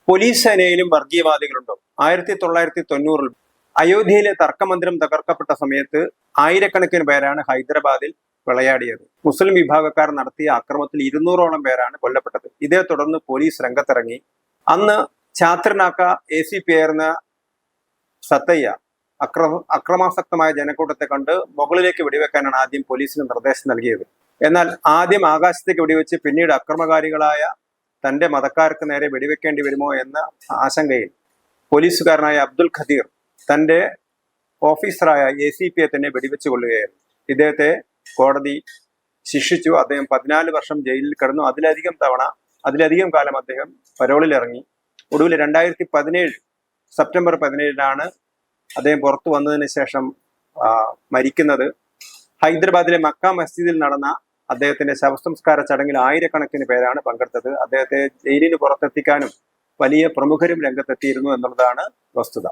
Police സേനയിലും വർഗീയവാദികളുണ്ടോ? 1990-ൽ അയോധ്യയിലെ തർക്കമന്ദിരം തകർക്കപ്പെട്ട സമയത്ത് ആയിരക്കണക്കിന് പേരാണ് ഹൈദരാബാദിൽ വിളയാടിയത്. മുസ്ലിം വിഭാഗക്കാർ നടത്തിയ അക്രമത്തിൽ 200ഓളം പേരാണ് കൊല്ലപ്പെട്ടത്. ഇതേ തുടർന്ന് പോലീസ് രംഗത്തിറങ്ങി. അന്ന് ഛാത്രനാക്ക ACP ആയിരുന്ന സത്തയ്യ അക്രമാസക്തമായ ജനക്കൂട്ടത്തെ കണ്ട് മുകളിലേക്ക് വെടിവെക്കാനാണ് ആദ്യം പോലീസിന് നിർദ്ദേശം നൽകിയത്. എന്നാൽ ആദ്യം ആകാശത്തേക്ക് വെടിവെച്ച് പിന്നീട് അക്രമകാരികളായ തന്റെ മതക്കാർക്ക് നേരെ വെടിവെക്കേണ്ടി വരുമോ എന്ന ആശങ്കയിൽ പോലീസുകാരനായ അബ്ദുൽ ഖദീർ തന്റെ ഓഫീസറായ ACPയെ തന്നെ വെടിവെച്ച് കൊള്ളുകയായിരുന്നു. ഇദ്ദേഹത്തെ കോടതി ശിക്ഷിച്ചു. അദ്ദേഹം 14 വർഷം ജയിലിൽ കിടന്നു. അതിലധികം കാലം അദ്ദേഹം പരോളിൽ ഇറങ്ങി. ഒടുവിൽ 2017 സെപ്റ്റംബർ 17-നാണ് അദ്ദേഹം പുറത്തു വന്നതിന് ശേഷം മരിക്കുന്നത്. ഹൈദരാബാദിലെ മക്ക മസ്ജിദിൽ നടന്ന അദ്ദേഹത്തിന്റെ ശവസംസ്കാര ചടങ്ങിൽ ആയിരക്കണക്കിന് പേരാണ് പങ്കെടുത്തത്. അദ്ദേഹത്തെ ജയിലിന് പുറത്തെത്തിക്കാനും വലിയ പ്രമുഖരും രംഗത്തെത്തിയിരുന്നു എന്നുള്ളതാണ് വസ്തുത.